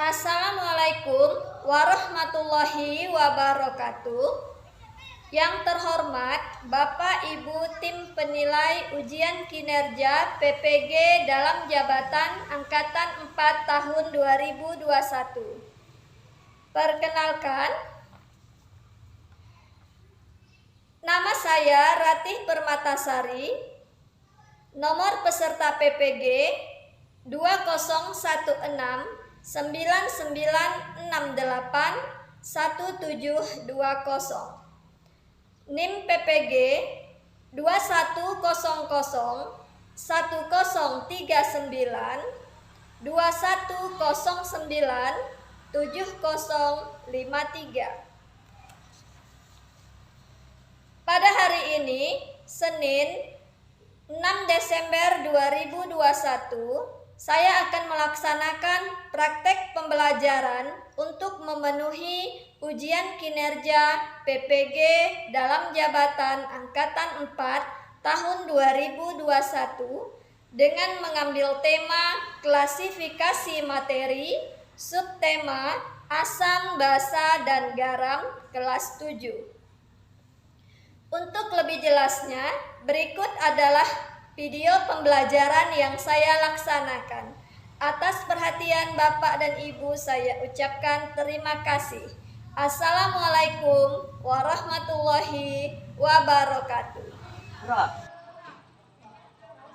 Assalamualaikum warahmatullahi wabarakatuh. Yang terhormat Bapak Ibu Tim Penilai Ujian Kinerja PPG dalam jabatan Angkatan 4 tahun 2021. Perkenalkan, nama saya Ratih Permatasari, nomor peserta PPG 2016 9968 1720, NIM PPG 2100 1039 2109 7053. Pada hari ini, Senin 6 Desember 2021, saya akan melaksanakan praktek pembelajaran untuk memenuhi ujian kinerja PPG dalam jabatan Angkatan 4 tahun 2021 dengan mengambil tema klasifikasi materi, subtema asam, basa, dan garam kelas 7. Untuk lebih jelasnya, berikut adalah video pembelajaran yang saya laksanakan. Atas perhatian Bapak dan Ibu saya ucapkan terima kasih. Assalamualaikum warahmatullahi wabarakatuh. Gerak.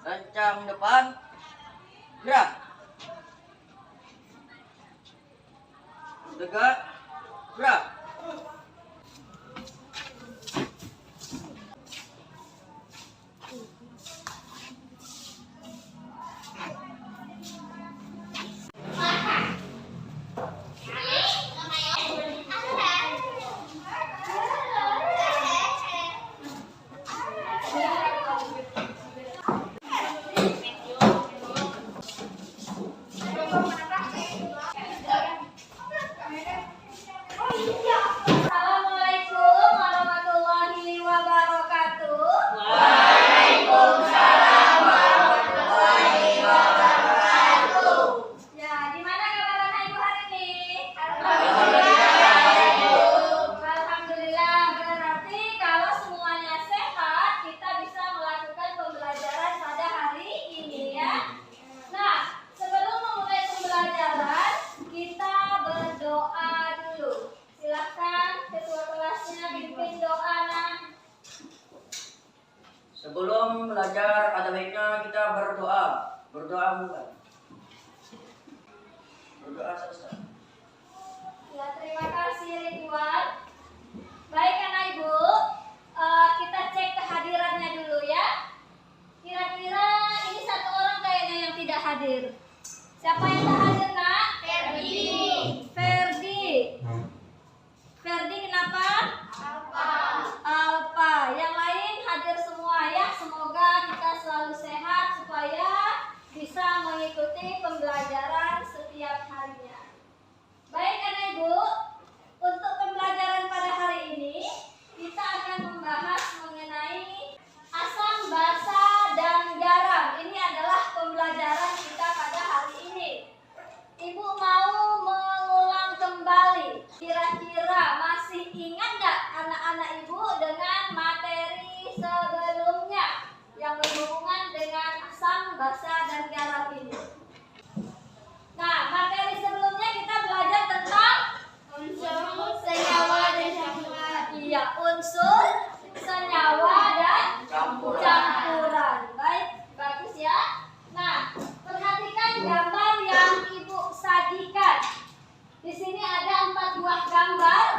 Rancang depan. Gerak. Tegak. Gerak. Assalamualaikum warahmatullahi wabarakatuh. Waalaikumsalam warahmatullahi wabarakatuh. Ya, gimana kabar anak Ibu hari ini? Alhamdulillah, berarti kalau semuanya sehat, kita bisa melakukan pembelajaran pada hari ini ya. Nah, sebelum memulai pembelajaran, kita berdoa dulu. Silakan ketua kelasnya bimbing doa, nak. Sebelum belajar, ada baiknya kita berdoa. Berdoa mulai. Berdoa selesai. Ya, terima kasih Ridwan. Baik anak Ibu, kita cek kehadirannya dulu ya. Kira-kira ini satu orang kayaknya yang tidak hadir. Siapa yang tak hadir, nak? Ferdi kenapa? Alpa. Yang lain hadir semua ya. Semoga kita selalu sehat supaya bisa mengikuti pembelajaran setiap harinya. Baik anak Ibu, untuk pembelajaran pada hari ini kita akan membahas mengenai asam, basa, dan garam. Ini adalah pembelajaran kita pada hari ini. Ibu mau mengulang kembali. Kira-kira masih ingat nggak anak-anak Ibu dengan materi sebelumnya yang berhubungan dengan asam, basa, dan garam ini? Nah, materi sebelumnya kita belajar tentang unsur senyawa dan campuran. Iya, unsur senyawa dan campuran. Baik, bagus ya. Nah, perhatikan gambar yang Ibu sajikan. Di sini ada 4 buah gambar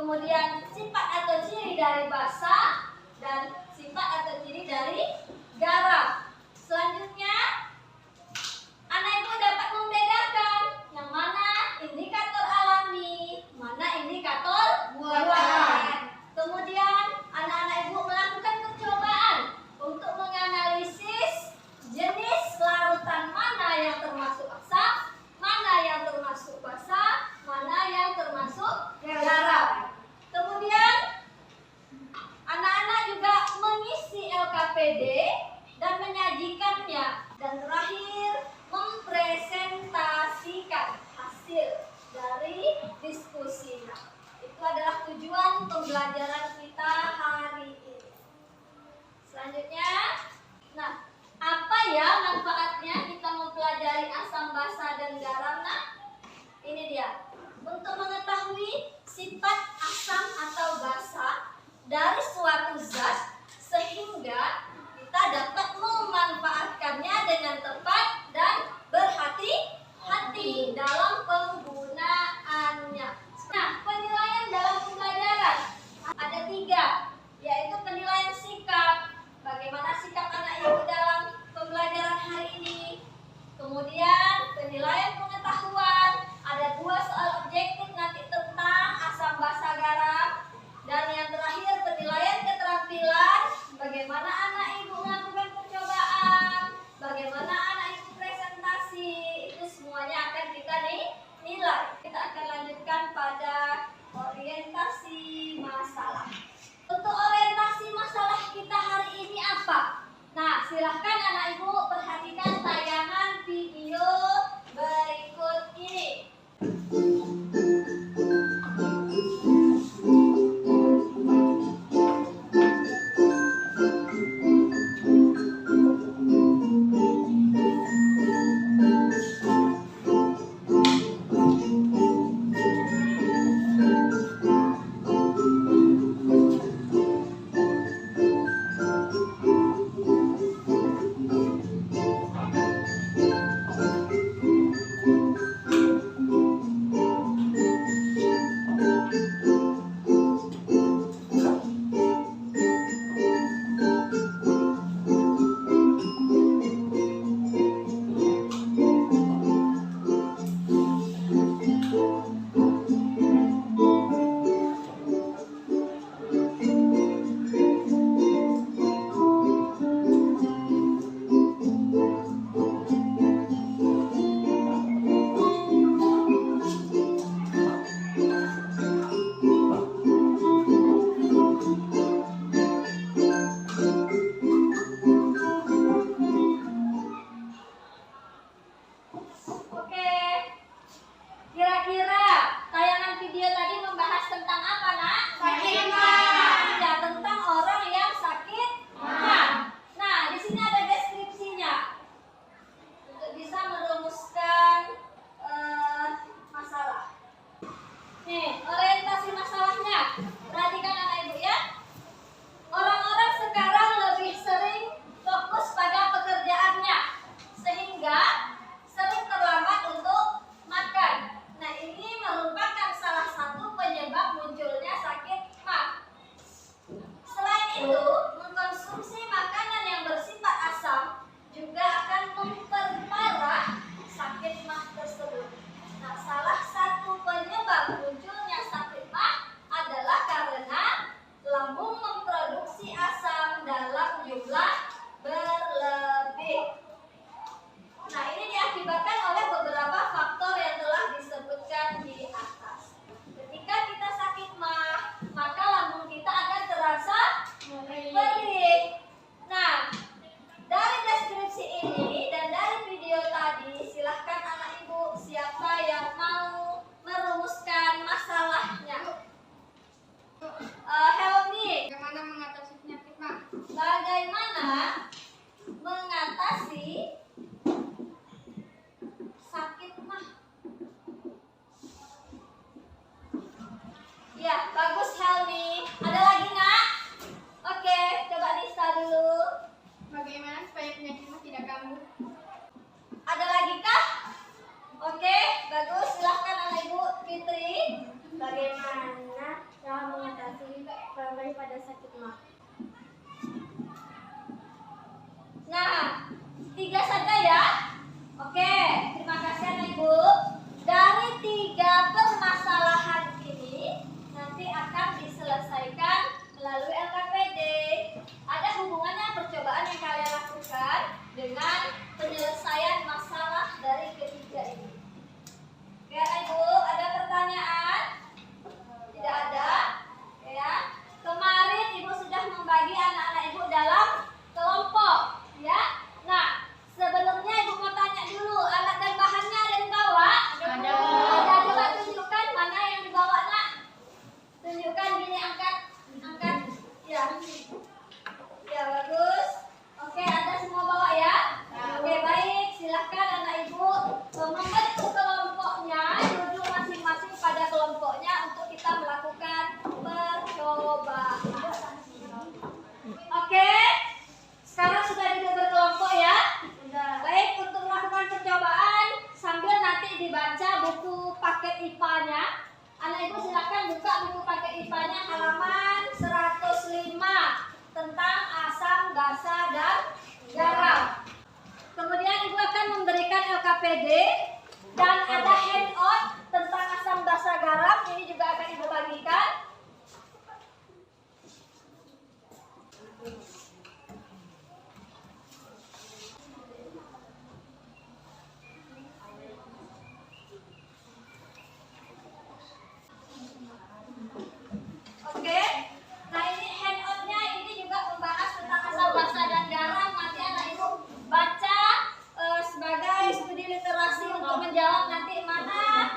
kemudian sifat atau ciri dari basa, dan sifat atau ciri dari garam. Selanjutnya, anak ibu dapat membedakan yang mana indikator alami, mana indikator buatan. Kemudian, anak-anak ibu melakukan percobaan untuk menganalisis jenis larutan mana yang termasuk asam, mana yang termasuk basa, mana yang termasuk garam. Kemudian, anak-anak juga mengisi LKPD dan menyajikannya. Dan terakhir, mempresentasikan hasil dari diskusinya. Itu adalah tujuan pembelajaran kita hari ini. Selanjutnya, nah, apa ya manfaatnya kita mempelajari asam, basa, dan garam? Nah, ini dia. Untuk mengetahui sifat asam atau basa dari suatu zat, sehingga kita dapat memanfaatkannya dengan tepat dan berhati-hati dalam penggunaannya. Nah, penilaian dalam pembelajaran ada 3, yaitu penilaian sikap. Bagaimana sikap anak ibu dalam pembelajaran hari ini? Kemudian penilaian pengetahuan, ada 2 soal objektif nanti tentang asam, basa, garam. Dan yang terakhir penilaian keterampilan, bagaimana anak ibu melakukan percobaan, bagaimana anak ibu presentasi, itu semuanya akan kita nilai. Kita akan lanjutkan pada orientasi masalah. Untuk orientasi masalah kita hari ini apa? Nah, silahkan anak ibu perhatikan tayangan video berikut ini. Bagaimana cara pada sakit mah. Nah, 3 saja ya. Oke, terima kasih anak ibu. Dari 3 permasalahan ini nanti akan diselesaikan melalui LKPD. Ada hubungannya percobaan yang kalian lakukan dengan penyelesaian masalah dari ketiga ini. Oke, anak ibu, ada pertanyaan? Tidak ada? Ya. Kemarin ibu sudah membagi anak-anak ibu dalam kelompok, ya. Nah, sebelumnya ibu mau tanya dulu, alat dan bahannya ada dibawa? Ada. Ada, coba tunjukkan mana yang dibawa, nak. Tunjukkan gini, angkat. Ya. Ya, bagus. Oke, ada semua bawa ya? Oke, baik. Silahkan anak ibu membentuk kelompoknya, duduk masing-masing pada kelompoknya untuk kita melakukan percobaan. Oke, sekarang sudah duduk berkelompok ya? Baik, untuk melakukan percobaan sambil nanti dibaca buku paket IPA-nya. Anak ibu silakan buka buku paket IPA-nya halaman 105 tentang asam, basa, dan garam. Kemudian ibu akan memberikan LKPD dan ada handout tentang asam, basa, garam. Ini juga akan ibu bagikan. Oke, nah ini handoutnya ini juga membahas tentang asam, basa, dan garam. Nanti anak ibu baca sebagai studi literasi untuk menjawab nanti mana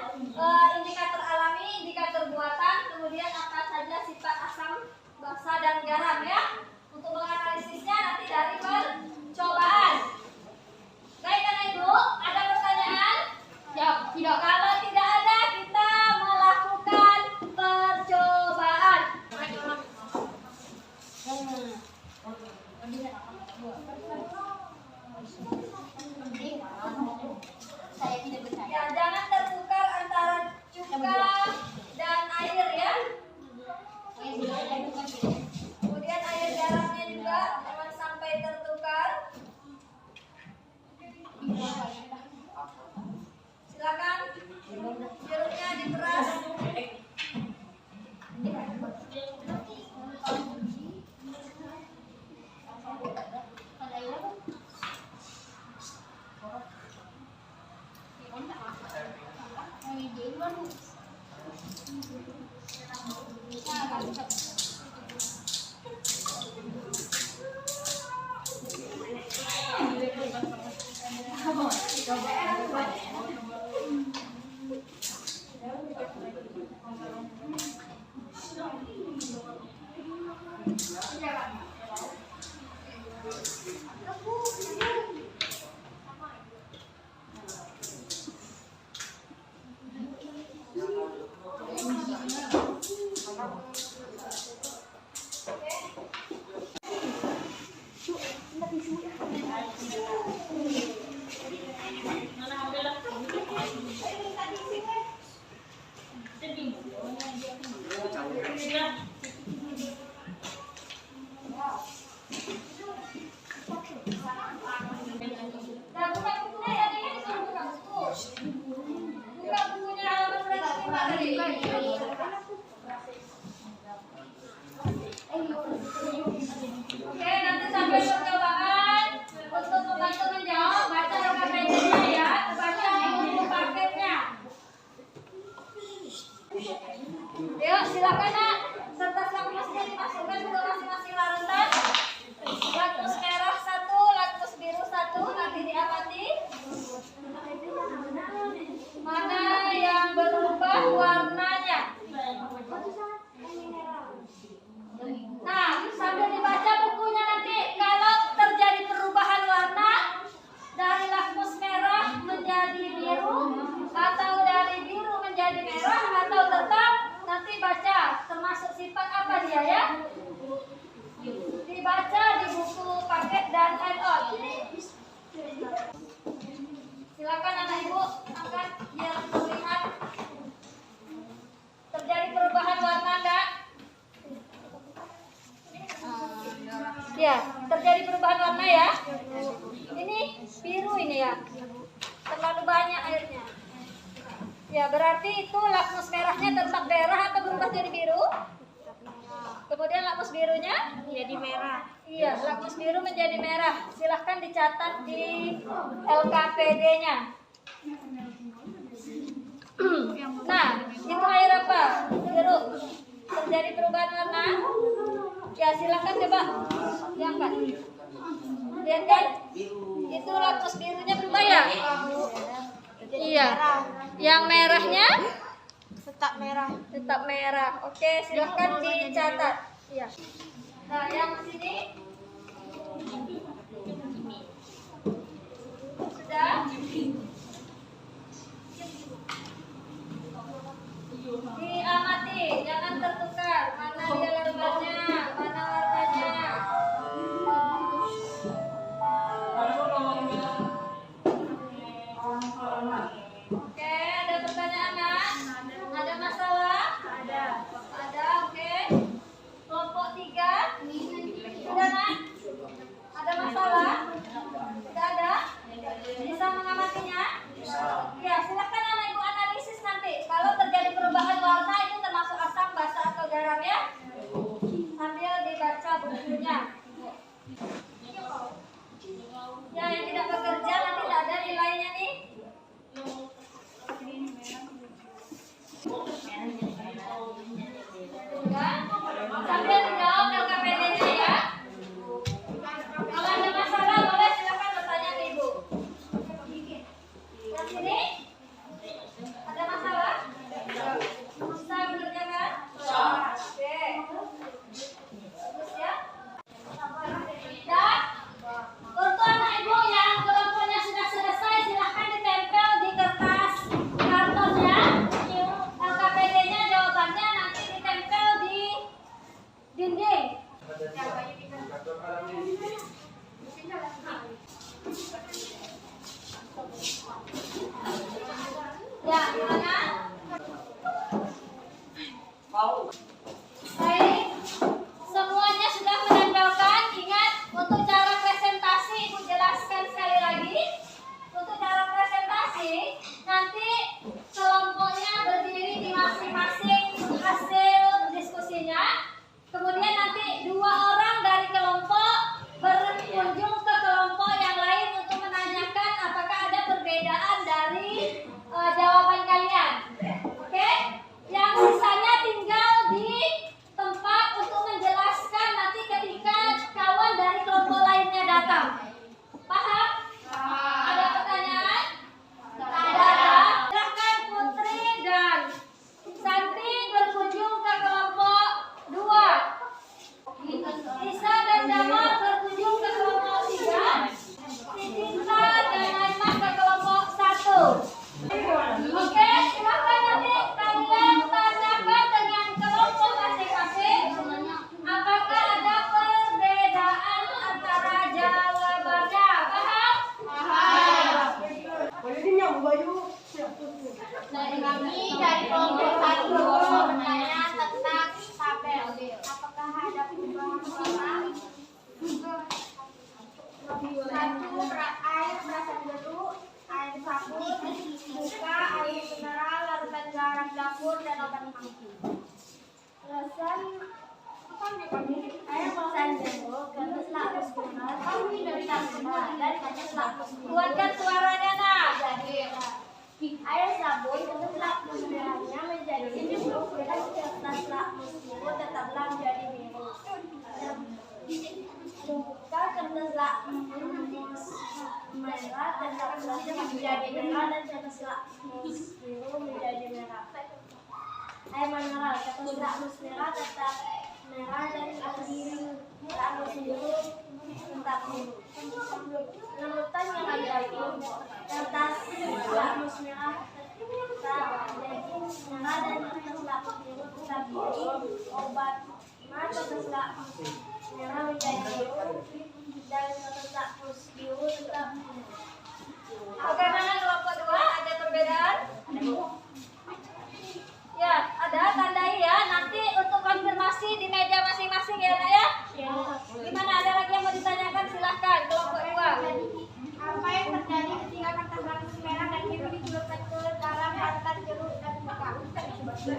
indikator alami, indikator buatan, kemudian apa saja sifat asam, basa, dan garam ya. Untuk menganalisisnya nanti dari percobaan. Baik anak ibu, ada pertanyaan? Jawab, tidak. Kalau tidak ada, kita melakukan percobaan. Ya, jangan tertukar antara cuka dan air ya. Kemudian air garamnya juga jangan sampai tertukar. Silakan jeruknya diperas. Oke, nanti sampai percobaan untuk membantu menjawab baca LKPD-nya ya, baca buku paketnya. Yuk, silakan nak. Kertas yang mesti dimasukkan ke masing-masing larutan. Lakmus merah 1, lakmus biru 1, nanti diamati. Mana yang berubah warnanya? Nah, sambil dibaca bukunya nanti, kalau terjadi perubahan warna dari lakmus merah menjadi biru atau dari biru menjadi merah atau tetap, nanti baca Ya, terjadi perubahan warna ya. Ini biru ini ya. Terlalu banyak airnya. Ya, berarti itu lakmus merahnya tetap merah atau berubah jadi biru? Kemudian lakmus birunya Jadi merah. iya, lakmus biru menjadi merah. Silahkan dicatat di LKPD-nya. Nah, itu air apa? Biru. Terjadi perubahan warna. Ya, silahkan coba diangkat. Lihat kan? Itu lakmus birunya berubah ya? Iya. Yang merahnya Tetap merah. tetap merah. Oke, silahkan dicatat. Iya. Nah, yang sini sudah. Diamati, jangan tertukar. Mana dia lembarnya, mana warnanya. Oke, ada pertanyaan nggak? Ada masalah? Ada, oke. Kelompok 3. Sudah nak? Ada masalah? Tidak ada? Bisa mengamatinya? Ya, silakan anak ibu analisis nanti. Kalau terjadi perubahan warna itu termasuk asam, basa atau garam ya. Sambil dibaca bukunya. Ya, yang tidak bekerja nanti tidak ada nilainya nih. Ya, sambil dijawab LKPD-nya ya. Kalau ada masalah boleh silakan bertanya ke ibu. Yang sini ada masalah? Bisa mengerjakan? Oke. Bagus ya. Dan untuk anak ibu yang kelompoknya sudah selesai silahkan ditempel di kertas kartonnya. LKPD-nya jawabannya nanti ditempel di dinding. Ya, gimana? Baik, semuanya sudah menempelkan. Ingat, untuk cara presentasi ibu jelaskan sekali lagi. Untuk cara presentasi, nanti kelompoknya berdiri di masing-masing hasil diskusinya. Kemudian nanti 2 orang dari kelompok berkunjung ke kelompok yang lain untuk menanyakan apakah ada perbedaan dari jawaban kalian. Oke? Yang sisanya tinggal di tempat untuk menjelaskan nanti ketika kawan dari kelompok lainnya datang. Paham? Ada pertanyaan? Ada. Silahkan Putri dan Santi berkunjung ke kelompok 2. Isa dan Jamal berkunjung ke kelompok 3. Sinta dan Aiman ke kelompok 1. Oke, silakan nanti kalian tanyakan dengan kelompok masing-masing. Apakah ada perbedaan antara jawabannya? Paham? Kami dari kelompok 1 bertanya tentang tabel. Apakah ada perubahan warna? 1. Air berasal biru, air sabun, muka, air mineral, larutan garam dapur, dan obat mati. Alasan air perasan jeruk, kertas lakmus mineral, kami dari sabun dan kertas lakmus mineral. Kuatkan suaranya, nak. Air sabun kertas lakmus merahnya menjadi biru dan kertas lakmus biru tetaplah menjadi biru. Buka kertas lakmus merah tetaplah menjadi merah dan kertas lakmus biru menjadi merah. Air mineral kertas lakmus merah tetap merah dan kertas lakmus biru tetap biru. Larutan yang ada itu kertas lakmus merah tetap jadi merah dan kertas lakmus biru tetap biru. Obat kertas lakmus merah menjadi biru dan kertas lakmus biru tetap biru. Bagaimana kelompok 2? Ada perbedaan? Ya, ada, tandai ya. Nanti untuk konfirmasi di meja masing-masing ya, nak ya. Gimana, ada lagi yang Kertas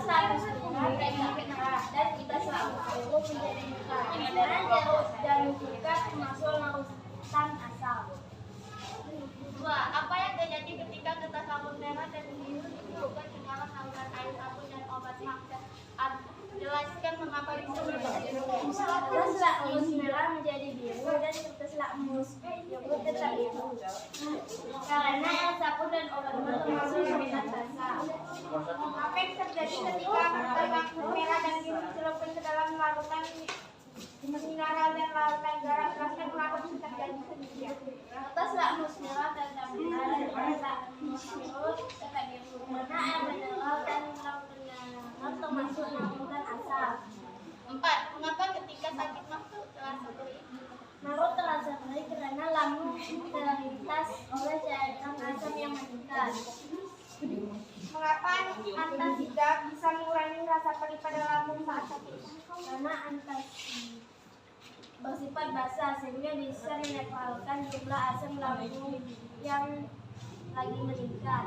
lakmus merah dan kita lakmus biru menjadi merah. Karena jarum tingkat masuk lautan asam. 2. Apa yang terjadi ketika kertas sabun merah dan biru dimasukkan ke dalam saluran air sabun dan obat masker? Jelaskan mengapa bisa terjadi. Kertas lakmus merah menjadi biru dan kertas lakmus biru tetap biru. Karena air sabun dan obat termasuk lautan asam. Apa yang terjadi ketika kertas sabun merah dan biru dicelupkan ke dalam larutan mineral dan larutan garam? Jelaskan mengapa bisa terjadi demikian. Kertas lakmus merah tetap merah dan kertas lakmus biru tetap biru. Karena air mineral dan lautan garam termasuk lautan asam. 4. Mengapa ketika sakit makhluk terasa perih? Marut terasa perih karena lambung terlintas oleh cairan asam yang meningkat. Mengapa antasida bisa mengurangi rasa perih pada lambung saat sakit? Karena antasi bersifat basah sehingga bisa menetralkan jumlah asam lambung yang lagi meningkat.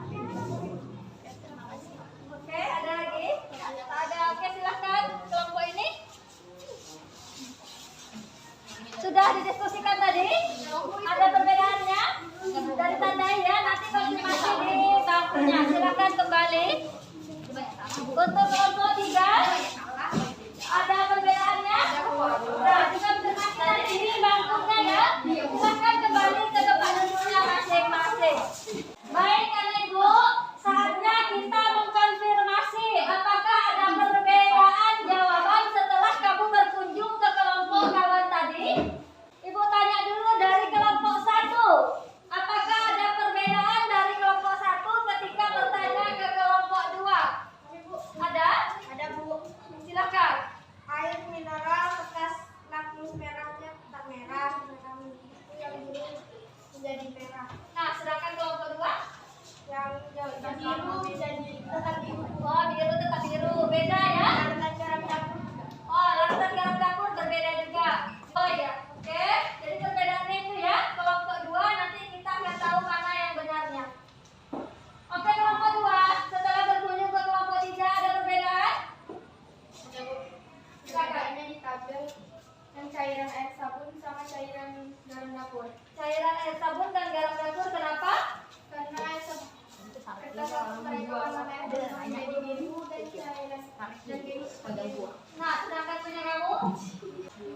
Oke, ada lagi? Ada. Oke, silahkan kelompok ini. Sudah didiskusikan tadi? Ada perbedaannya? Dari tandai ya, nanti konfirmasi di bangkunya. Silahkan kembali. Untuk kelompok 3, ada perbedaannya? Nah, kita konfirmasi tadi di bangkunya ya. Silahkan kembali ke tempat duduknya masing-masing. Baik, anak ibu, saatnya kita mengkonfirmasi apakah ada perbedaan jawaban setelah kamu berkunjung ke kelompok kawan tadi. Ibu tanya dulu dari kelompok 1. Apakah ada perbedaan dari kelompok 1 ketika bertanya ke kelompok 2? Ada? Ada, Bu. Silakan. Air mineral bekas lakmus merahnya tetap merah, yang biru menjadi merah, Nah, sedangkan kelompok 2? yang biru menjadi tetap biru. Oh, biru tetap biru. Beda ya? Larutan garam dapur. Oh, larutan garam dapur berbeda juga. Oh ya, oke. Jadi perbedaannya itu ya, kelompok 2 nanti kita akan tahu mana yang benarnya. Oke, kelompok 2. Setelah berkunjung ke kelompok 3 ada perbedaan? Ada, Bu. Perbedaannya di tabel yang cairan air sabun sama cairan garam dapur. Cairan air sabun dan garam dapur kenapa? Karena air sabun kertas sabun mereka warna merah berubah menjadi biru dan cairan dan biru sebagai buah. Nah, sedangkan punya kamu?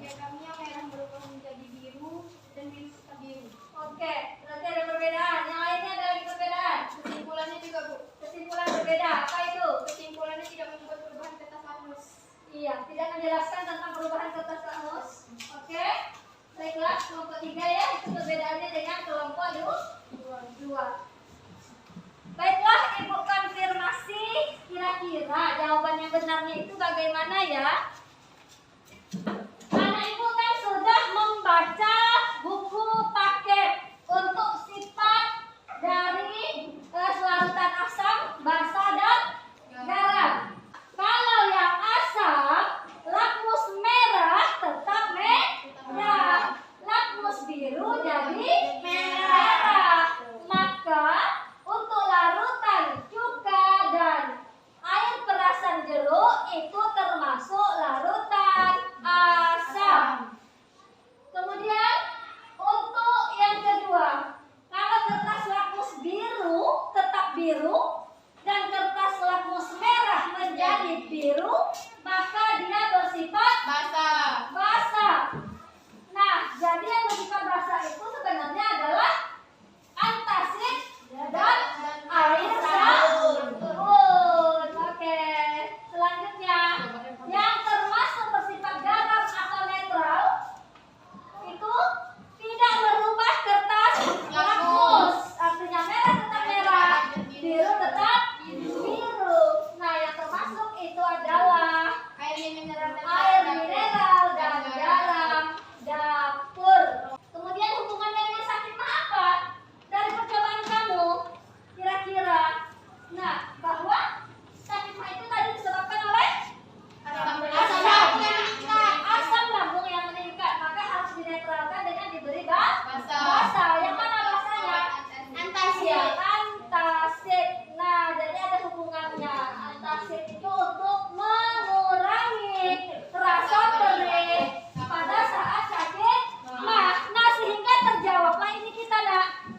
Yang kami yang merah berubah menjadi biru dan biru tetap biru. Oke, berarti ada perbedaan. Yang lainnya ada lagi perbedaan. Kesimpulannya juga, Bu. Kesimpulan berbeda. Apa itu? Kesimpulannya tidak membuat perubahan kertas lakmus. Iya, tidak menjelaskan tentang perubahan kertas lakmus. Oke. Baiklah, kelompok 3 ya, itu perbedaannya dengan kelompok 2. Baiklah, Ibu konfirmasi kira-kira jawaban yang benarnya itu bagaimana ya? Karena Ibu kan sudah membaca buku paket untuk sifat dari selarutan asam, basa, dan garam. Kalau yang asam, lakmus merah tetap merah, lakmus biru jadi merah. Maka asid itu untuk mengurangi rasa perih pada saat sakit mah. Nah, sehingga terjawablah ini kita nak.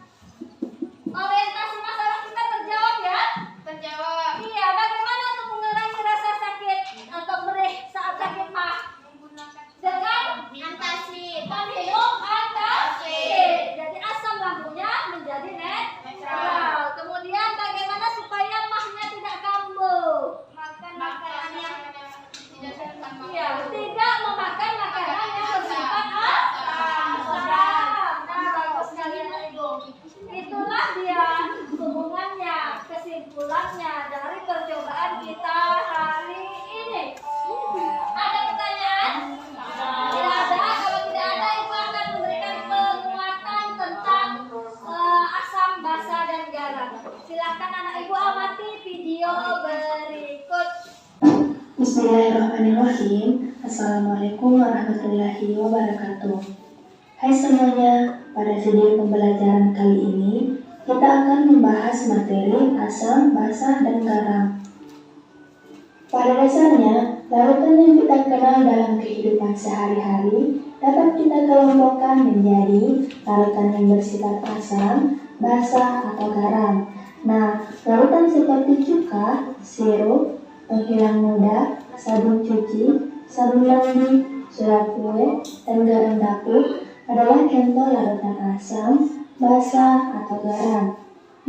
Orientasi masalah kita terjawab ya? Terjawab. Iya, bagaimana untuk mengurangi rasa sakit atau perih saat sakit mah? Dengan Antacid. meminum antacid. Jadi asam lambungnya menjadi netral. Kemudian bagaimana supaya mahnya tidak kambuh? Makan makanan yang tidak serta Iya, tidak memakan makanan yang bersifat asam. Nah, bagus sekali Nak Ibu. Itulah dia hubungannya, kesimpulannya dari percobaan kita hari ini. Ada pertanyaan? Tidak ada. Kalau tidak ada, Ibu akan memberikan penguatan tentang asam, basa, dan garam. Silakan anak Ibu amati video berikut. Bismillahirrahmanirrahim. Assalamualaikum warahmatullahi wabarakatuh. Hai semuanya, pada video pembelajaran kali ini kita akan membahas materi asam, basa, dan garam. Pada dasarnya, larutan yang kita kenal dalam kehidupan sehari-hari dapat kita kelompokkan menjadi larutan yang bersifat asam, basa, atau garam. Nah, larutan seperti cuka, sirup, penghilang noda, sabun cuci, sabun mandi, surat kue, dan garam dapur adalah contoh larutan asam, basa, atau garam.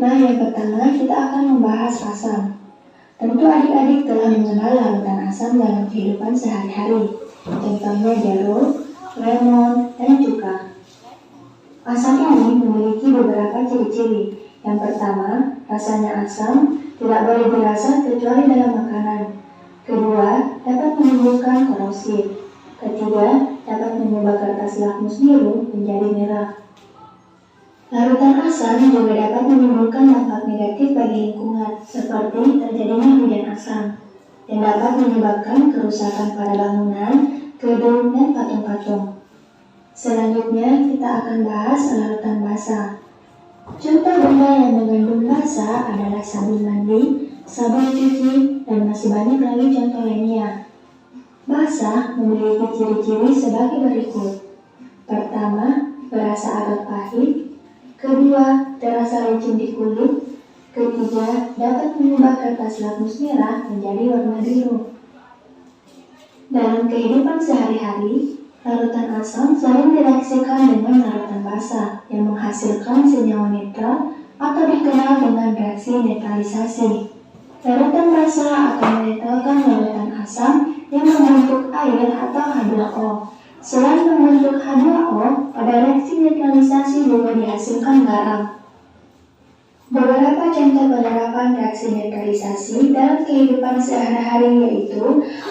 Nah, yang pertama kita akan membahas asam. Tentu adik-adik telah mengenal larutan asam dalam kehidupan sehari-hari. Contohnya jeruk, lemon, dan cuka. Asam ini memiliki beberapa ciri-ciri. Yang pertama, rasanya asam, tidak boleh dirasa kecuali dalam makanan. Kedua, dapat menimbulkan korosif. Ketiga, dapat mengubah kertas lakmus biru menjadi merah. Larutan asam juga dapat menimbulkan dampak negatif bagi lingkungan, seperti terjadinya hujan asam, yang dapat menyebabkan kerusakan pada bangunan, gedung, dan patung-patung. Selanjutnya, kita akan bahas larutan basa. Contoh benda yang mengandung basa adalah sabun mandi, sabun cuci, dan masih banyak lagi contoh lainnya. Basa memiliki ciri-ciri sebagai berikut. Pertama, berasa agak pahit. Kedua, terasa licin di kulit. Ketiga, dapat mengubah kertas lakmus merah menjadi warna biru. Dalam kehidupan sehari-hari, larutan asam sering direaksikan dengan larutan basa yang menghasilkan senyawa netral atau dikenal dengan reaksi netralisasi. Larutan basa akan menetralkan larutan asam yang membentuk air atau H2O. Selain membentuk H2O, pada reaksi netralisasi juga dihasilkan garam. Beberapa contoh penerapan reaksi netralisasi dalam kehidupan sehari-hari yaitu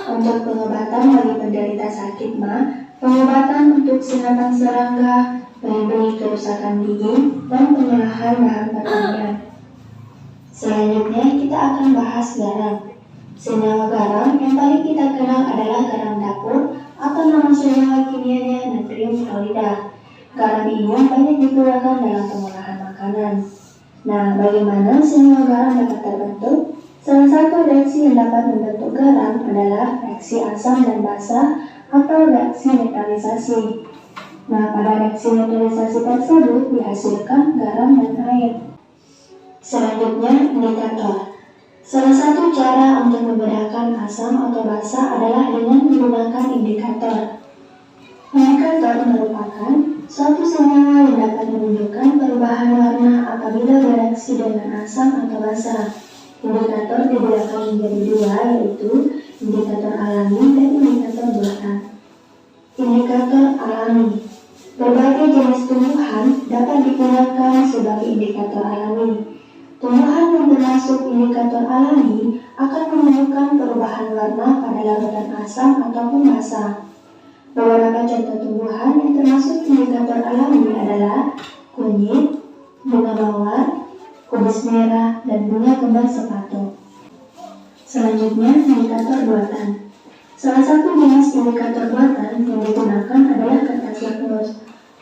untuk pengobatan bagi penderita sakit mah, pengobatan untuk singatan serangga, melindungi kerusakan gigi, dan pengolahan bahan pertanian. Selanjutnya kita akan bahas garam. Senyawa garam yang paling kita kenal adalah garam dapur atau nama senyawa kimianya natrium klorida. Garam ini banyak digunakan dalam pengolahan makanan. Nah, bagaimana senyawa garam dapat terbentuk? Salah satu reaksi yang dapat membentuk garam adalah reaksi asam dan basa atau reaksi netralisasi. Nah, pada reaksi netralisasi tersebut dihasilkan garam dan air. Selanjutnya, indikator. Salah satu cara untuk membedakan asam atau basa adalah dengan menggunakan indikator. Indikator merupakan suatu senyawa yang dapat menunjukkan perubahan warna apabila bereaksi dengan asam atau basa. Indikator dibedakan menjadi dua, yaitu indikator alami dan indikator buatan. Indikator alami. Berbagai jenis tumbuhan dapat digunakan sebagai indikator alami. Tumbuhan yang termasuk indikator alami akan menunjukkan perubahan warna pada larutan asam ataupun basa. Beberapa contoh tumbuhan yang termasuk indikator alami adalah kunyit, bunga mawar, kubis merah, dan bunga kembar sepatu. Selanjutnya, indikator buatan. Salah satu jenis indikator buatan yang digunakan adalah kertas lakmus.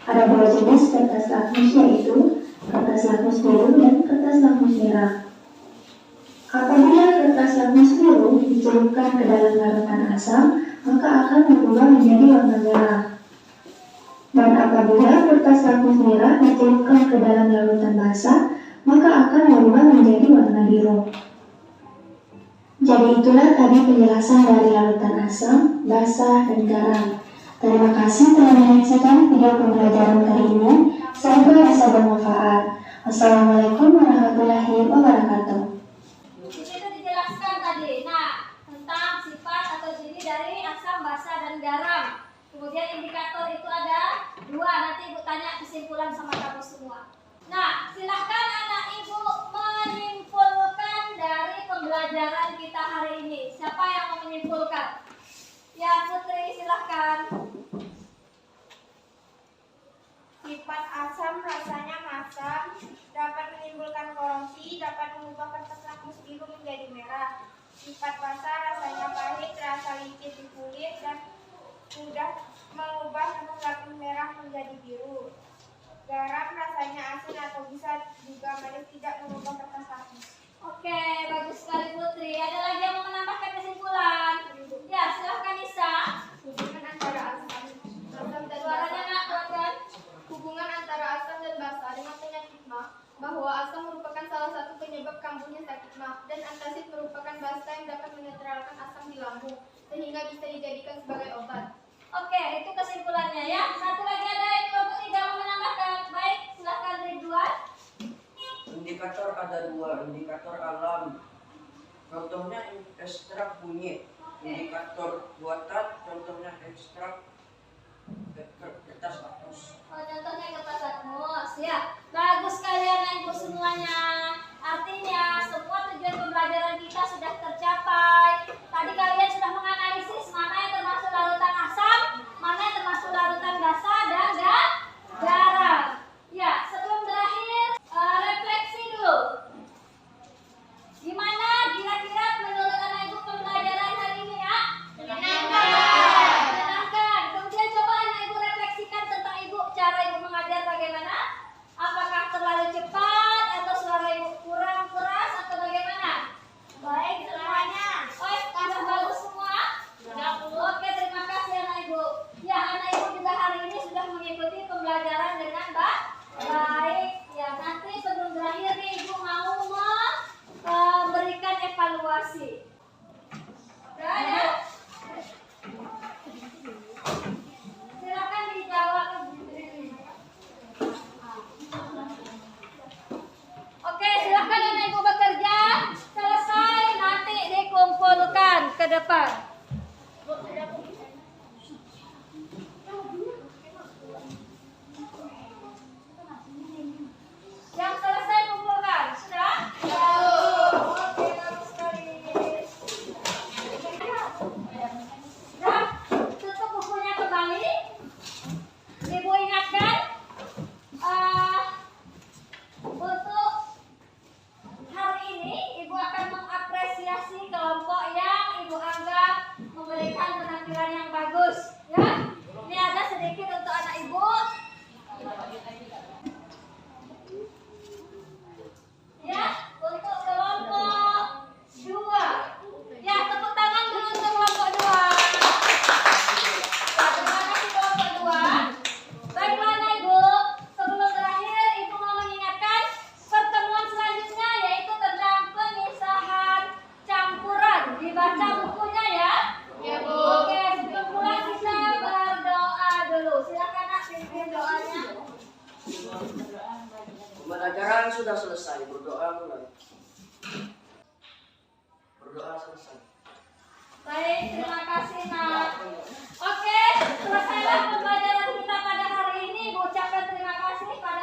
Ada dua jenis kertas lakmus, yaitu kertas lakmus biru dan kertas lakmus merah. Apabila kertas lakmus biru dicelupkan ke dalam larutan asam, maka akan berubah menjadi warna merah. Dan apabila kertas lakmus merah dicelupkan ke dalam larutan basah, maka akan berubah menjadi warna biru. Jadi itulah tadi penjelasan dari larutan asam, basah, dan garam. Terima kasih telah menyaksikan video pembelajaran kali ini. Semoga bisa bermanfaat. Wassalamualaikum warahmatullahi wabarakatuh. Di situ dijelaskan tadi, tentang sifat atau ciri dari asam, basa, dan garam. Kemudian indikator itu ada 2. Nanti Ibu tanya kesimpulan sama kamu semua. Silahkan anak Ibu menyimpulkan dari pembelajaran kita hari ini. Siapa yang mau menyimpulkan? Ya, Putri, silahkan. Sifat asam rasanya masam, dapat menimbulkan korosi, dapat mengubah kertas lakmus biru menjadi merah. Sifat basa rasanya pahit, rasa licin di kulit, dan mudah mengubah kertas lakmus merah menjadi biru. Garam rasanya asin atau bisa juga manis, tidak mengubah kertas lakmus. Oke, bagus sekali Putri. Ada lagi yang mau menambahkan kesimpulan? Ya, silahkan Nisa. Hubungan antara asam dan Suaranya basa. nak, pelan-pelan. Hubungan antara asam dan basa dengan penyakit mah, bahwa asam merupakan salah satu penyebab kambuhnya sakit mah, dan antasid merupakan basa yang dapat menetralkan asam di lambung, sehingga bisa dijadikan sebagai obat. Oke, itu kesimpulannya ya. Satu lagi ada yang kelompok 3 mau menambahkan. Baik, silahkan Ridwan. Indikator ada 2, indikator alam. Contohnya ekstrak kunyit. Indikator buatan, contohnya ekstrak kertas lakmus. Contohnya kertas lakmus ya. Bagus kalian Ibu semuanya. Artinya semua tujuan pembelajaran kita sudah tercapai. Tadi kalian sudah menganalisis mana yang termasuk larutan asam, mana yang termasuk larutan basa dan garam. Ya, sebelum berakhir refleksi dulu. Gimana kira-kira menurut anak Ibu pembelajaran hari ini ya? Menyenangkan. Kemudian coba anak Ibu refleksikan tentang Ibu, cara Ibu mengajar bagaimana? Apakah terlalu cepat atau suara Ibu kurang keras atau bagaimana? Baik semuanya. Sudah bagus semua? Oke, terima kasih anak Ibu. Ya, anak Ibu juga hari ini sudah mengikuti pembelajaran dengan baik. Ya, nanti sebelum berakhir nih Ibu mau memberikan evaluasi. Udah ada? Silakan dijawab. Oke, silakan anak Ibu bekerja. Selesai nanti dikumpulkan ke depan. Yang selesai kumpulkan. Sudah? Oke, bagus sekali. Sudah? Tutup bukunya kembali. Ibu ingatkan untuk hari ini Ibu akan mengapresiasi kelompok yang Ibu anggap memberikan penampilan yang bagus, ya. Ini ada sedikit untuk anak Ibu. Ya, untuk kelompok 2. Ya, tepuk tangan dulu untuk kelompok 2. Ya, terima kasih kelompok 2. Baiklah anak Ibu, sebelum berakhir Ibu mau mengingatkan pertemuan selanjutnya yaitu tentang pemisahan campuran. Dibaca bukunya ya. Ya, Bu. Oke, sebelum mulai kita berdoa dulu. Silakan Nak, pimpin doanya. Pembelajaran sudah selesai, berdoa mulai. Berdoa selesai. Baik, terima kasih Nak. Oke, selesailah pembelajaran kita pada hari ini. Ibu ucapkan terima kasih pada